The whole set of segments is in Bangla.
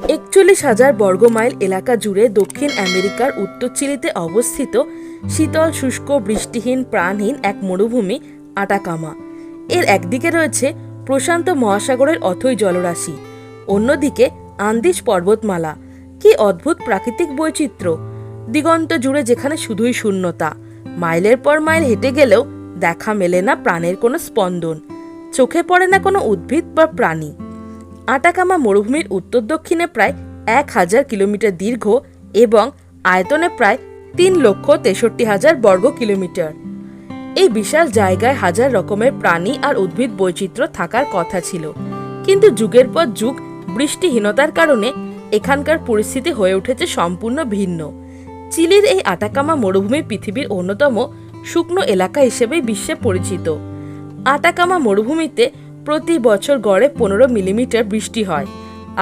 41,000 বর্গমাইল এলাকা জুড়ে দক্ষিণ আমেরিকার উত্তর চিলিতে অবস্থিত শীতল শুষ্ক বৃষ্টিহীন প্রাণহীন এক মরুভূমি আটাকামা। এর একদিকে রয়েছে প্রশান্ত মহাসাগরের অথৈ জলরাশি, অন্যদিকে আন্দিজ পর্বতমালা। কি অদ্ভুত প্রাকৃতিক বৈচিত্র্য! দিগন্ত জুড়ে যেখানে শুধুই শূন্যতা, মাইলের পর মাইল হেঁটে গেলেও দেখা মেলে না প্রাণের কোনো স্পন্দন, চোখে পড়ে না কোনো উদ্ভিদ বা প্রাণী। আটাকামা মরুভূমির উত্তর দক্ষিণে প্রায় 1,000 কিলোমিটার দীর্ঘ এবং আয়তনে প্রায় 3,63,000 বর্গ কিলোমিটার। এই বিশাল জায়গায় হাজার রকমের প্রাণী আর উদ্ভিদ বৈচিত্র্য থাকার কথা ছিল, কিন্তু যুগের পর যুগ বৃষ্টিহীনতার কারণে এখানকার পরিস্থিতি হয়ে উঠেছে সম্পূর্ণ ভিন্ন। চিলির এই আটাকামা মরুভূমি পৃথিবীর অন্যতম শুকনো এলাকা হিসেবেই বিশ্বে পরিচিত। আটাকামা মরুভূমিতে প্রতি বছর গড়ে 15 মিলিমিটার বৃষ্টি হয়,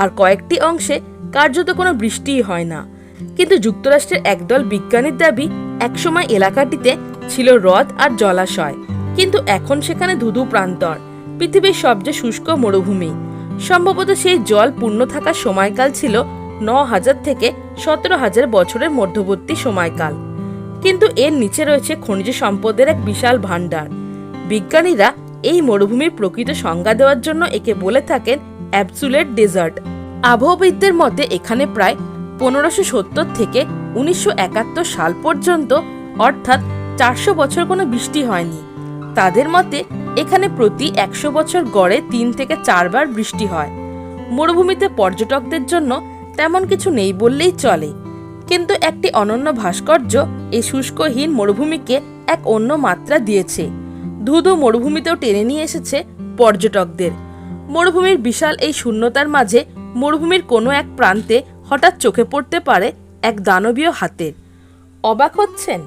আর কয়েকটি অংশে কার্যত কোনো বৃষ্টিই হয় না। কিন্তু যুক্তরাষ্ট্রের একদল বিজ্ঞানীর দাবি একসময় এলাকাটিতে ছিল হ্রদ আর জলাশয়, কিন্তু এখন সেখানে ধুধু প্রান্তর, পৃথিবীর সবচেয়ে শুষ্ক মরুভূমি। সম্ভবত সেই জল পূর্ণ থাকার সময়কাল ছিল 9,000 থেকে 17,000 বছরের মধ্যবর্তী সময়কাল। কিন্তু এর নিচে রয়েছে খনিজ সম্পদের এক বিশাল ভাণ্ডার। বিজ্ঞানীরা এই মরুভূমির প্রকৃত সংজ্ঞা দেওয়ার জন্য একে বলে থাকেন অ্যাবসুলেট ডেজার্ট। আবহবিদদের মতে এখানে প্রায় 1570 থেকে 1971 সাল পর্যন্ত, অর্থাৎ 400 বছর কোনো বৃষ্টি হয়নি। তাদের মতে এখানে প্রতি 100 বছর গড়ে 3 থেকে 4 বার বৃষ্টি হয়। মরুভূমিতে পর্যটকদের জন্য তেমন কিছু নেই বললেই চলে, কিন্তু একটি অনন্য ভাস্কর্য এই শুষ্কহীন মরুভূমিকে এক অন্য মাত্রা দিয়েছে। ধুধু মরুভূমিতেও টেনে নিয়ে এসেছে পর্যটকদের। মরুভূমির বিশাল এই শূন্যতার মাঝে মরুভূমির কোনো এক প্রান্তে হঠাৎ চোখে পড়তে পারে এক দানবীয় হাতের। অবাক হচ্ছেন?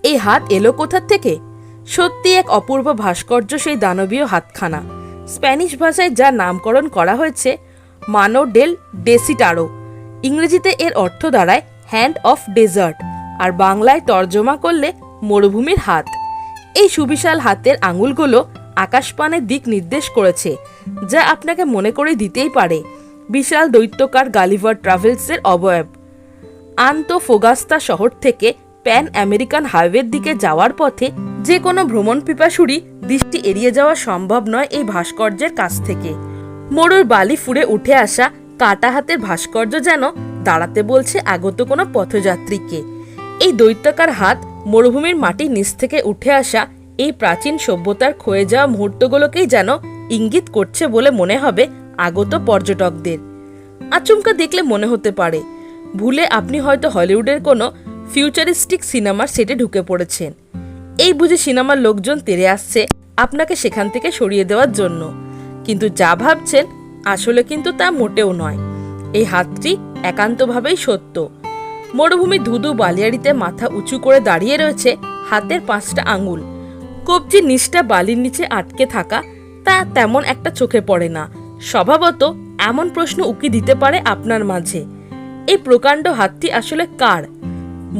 এই হাত এলো কোথা থেকে? সত্যি এক অপূর্ব ভাস্কর্য সেই দানবীয় হাতখানা। স্প্যানিশ ভাষায় যার নামকরণ করা হয়েছে মানো ডেল ডেসিটারো। ইংরেজিতে এর অর্থ দাঁড়ায় হ্যান্ড অফ ডেজার্ট, আর বাংলায় তর্জমা করলে মরুভূমির হাত। এই সুবিশাল হাতের আঙুলগুলো আকাশপানের দিক নির্দেশ করেছে, যা আপনাকে মনে করে দিতেই পারে বিশাল দৈত্যকার গালিভার ট্রাভেলসের অবয়ব। আন্তোফাগাস্তা শহর থেকে প্যান আমেরিকান হাইওয়ের দিকে যাওয়ার পথে যে কোনো ভ্রমণ পিপাসুরই দৃষ্টি এড়িয়ে যাওয়া সম্ভব নয় এই ভাস্কর্যের কাছ থেকে। মরুর বালি ফুঁড়ে উঠে আসা কাটা হাতের ভাস্কর্য যেন দাঁড়াতে বলছে আগত কোনো পথযাত্রীকে। এই দৈত্যাকার হাত মরুভূমির মাটির নিচ থেকে উঠে আসা এই প্রাচীন সভ্যতার ক্ষয়ে যাওয়া মুহূর্তগুলোকেই যেন ইঙ্গিত করছে বলে মনে হবে আগত পর্যটকদের। আচমকা দেখলে মনে হতে পারে ভুলে আপনি হয়তো হলিউডের কোনো ফিউচারিস্টিক সিনেমার সেটে ঢুকে পড়েছেন। এই বুঝে সিনেমার লোকজন তেড়ে আসছে আপনাকে সেখান থেকে সরিয়ে দেওয়ার জন্য, কিন্তু যা ভাবছেন আসলে কিন্তু তা মোটেও নয়। এই হাতটি একান্তভাবেই সত্য। মরুভূমি ধুধু বালিয়াড়িতে মাথা উঁচু করে দাঁড়িয়ে রয়েছে হাতের 5টা আঙুল। কবজির নিচটা বালির নিচে আটকে থাকা তা তেমন একটা চোখে পড়ে না। স্বভাবত এমন প্রশ্ন উকি দিতে পারে আপনার মাঝে, এই প্রকাণ্ড হাতটি আসলে কার?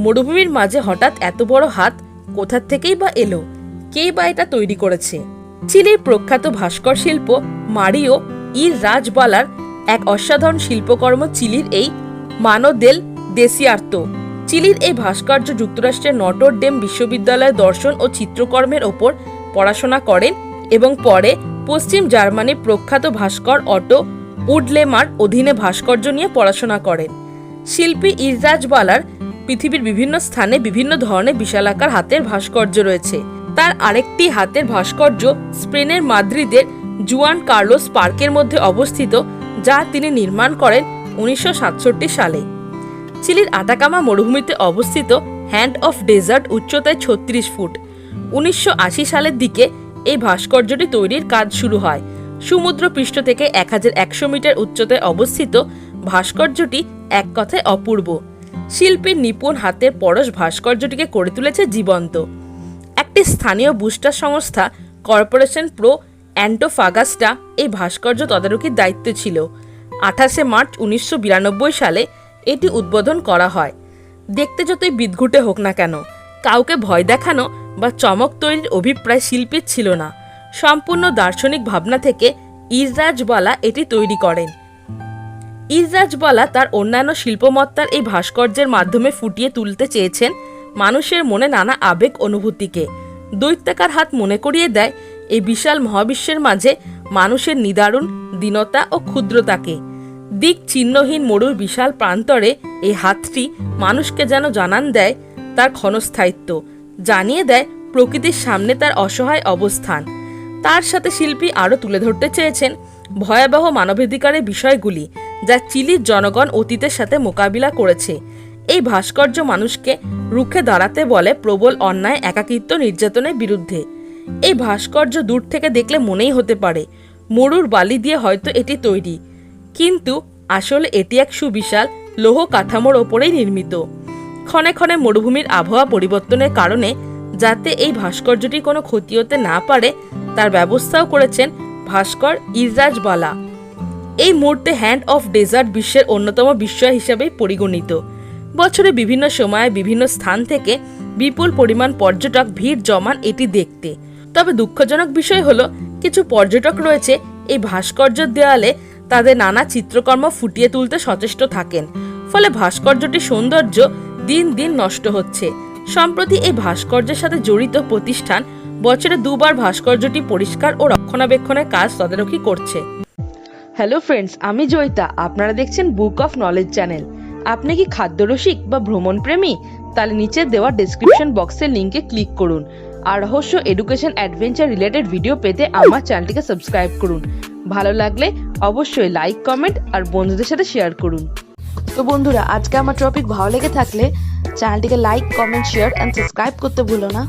মরুভূমির মাঝে হঠাৎ এত বড় হাত কোথা থেকেই বা এলো? কেই বা এটা তৈরি করেছে? চিলির প্রখ্যাত ভাস্কর শিল্প মারিও ইর রাজবালার এক অসাধারণ শিল্পকর্ম চিলির এই মানো দেল দেসিয়ার্তো। চিলির এই ভাস্কর্য যুক্তরাষ্ট্রের নটর ডেম বিশ্ববিদ্যালয়ের দর্শন ও চিত্রকর্মের ওপর পড়াশোনা করেন এবং পরে পশ্চিম জার্মানির প্রখ্যাত ভাস্কর অটো উডলেমার অধীনে ভাস্কর্য নিয়ে পড়াশোনা করেন। শিল্পী ইররাজবালার পৃথিবীর বিভিন্ন স্থানে বিভিন্ন ধরনের বিশালাকার হাতের ভাস্কর্য রয়েছে। তার আরেকটি হাতের ভাস্কর্য স্পেনের মাদ্রিদের জুয়ান কার্লোস পার্কের মধ্যে অবস্থিত, যা তিনি নির্মাণ করেন 1967 সালে। চিলির আটাকামা মরুভূমিতে অবস্থিত হ্যান্ড অফ ডেজার্ট উচ্চতায় 36 ফুট। 1980 সালের দিকে এই ভাস্কর্যটি তৈরির কাজ শুরু হয়। সমুদ্র পৃষ্ঠ থেকে 1100 মিটার উচ্চতায় অবস্থিত ভাস্কর্যটি এক কথায় অপূর্ব। শিল্পীর নিপুণ হাতের পরশ ভাস্কর্যটিকে করে তুলেছে জীবন্ত। একটি স্থানীয় বুস্টার সংস্থা কর্পোরেশন প্রো অ্যান্টোফাগাস্টা এই ভাস্কর্য তদারকির দায়িত্বে ছিল। 28 মার্চ 1992 সালে এটি উদ্বোধন করা হয়। দেখতে যতই বিদঘুটে হোক না কেন, কাউকে ভয় দেখানো বা চমক তৈরির অভিপ্রায় শিল্পীর ছিল না। সম্পূর্ণ দার্শনিক ভাবনা থেকে ইররাজবালা এটি তৈরি করেন। ইররাজবালা তার অন্যান্য শিল্পমত্তার এই ভাস্কর্যের মাধ্যমে ফুটিয়ে তুলতে চেয়েছেন মানুষের মনে নানা আবেগ অনুভূতিকে। দৈত্যাকার হাত মনে করিয়ে দেয় এই বিশাল মহাবিশ্বের মাঝে মানুষের নিদারুণ দীনতা ও ক্ষুদ্রতাকে। দিক চিহ্নহীন মরুর বিশাল প্রান্তরে এই হাতটি মানুষকে যেন জানান দেয় তার ক্ষণস্থায়িত্ব, জানিয়ে দেয় প্রকৃতির সামনে তার অসহায় অবস্থান। তার সাথে শিল্পী আরও তুলে ধরতে চেয়েছেন ভয়াবহ মানবাধিকারের বিষয়গুলি যা চিলির জনগণ অতীতের সাথে মোকাবিলা করেছে। এই ভাস্কর্য মানুষকে রুখে দাঁড়াতে বলে প্রবল অন্যায়, একাকিত্ব, নির্যাতনের বিরুদ্ধে। এই ভাস্কর্য দূর থেকে দেখলে মনেই হতে পারে মরুর বালি দিয়ে হয়তো এটি তৈরি, কিন্তু আসলে এটি এক সুবিশাল লৌহ কাঠামোর ওপরেই নির্মিত। ক্ষণে ক্ষণে মরুভূমির আবহাওয়া পরিবর্তনের কারণে যাতে এই ভাস্কর্যটি কোনো ক্ষতি হতে না পারে তার ব্যবস্থাও করেছেন ভাস্কর ইররাজবালা। এই মূর্তি হ্যান্ড অফ ডেজার্ট বিশ্বের অন্যতম বিস্ময় হিসেবেই পরিগণিত। বছরে বিভিন্ন সময়ে বিভিন্ন স্থান থেকে বিপুল পরিমাণ পর্যটক ভিড় জমান এটি দেখতে। তবে দুঃখজনক বিষয় হলো কিছু পর্যটক রয়েছে এই ভাস্কর্যের দেয়ালে তাদের নানা চিত্রকর্ম ফুটিয়ে তুলতে সচেষ্ট থাকেন, ফলে ভাস্কর্যটির সৌন্দর্য দিন দিন নষ্ট হচ্ছে। সম্প্রতি এই ভাস্কর্যের সাথে জড়িত প্রতিষ্ঠান বছরে 2 বার ভাস্কর্যটি পরিষ্কার ও রক্ষণাবেক্ষণের কাজ তদারকি করছে। হ্যালো ফ্রেন্ডস, আমি জয়িতা, আপনারা দেখছেন বুক অফ নলেজ চ্যানেল। আপনি কি খাদ্যরসিক বা ভ্রমণ প্রেমী? তাহলে নিচে দেওয়া ডেসক্রিপশন বক্সের লিঙ্কে ক্লিক করুন আর রহস্য, এডুকেশন, অ্যাডভেঞ্চার রিলেটেড ভিডিও পেতে আমার চ্যানেলটিকে সাবস্ক্রাইব করুন। ভালো লাগলে অবশ্যই লাইক, কমেন্ট আর বন্ধুদের সাথে শেয়ার করুন। তো বন্ধুরা, আজকে আমার টপিক ভালো লেগে থাকলে চ্যানেলটিকে like, comment, share and subscribe করতে ভুলো না।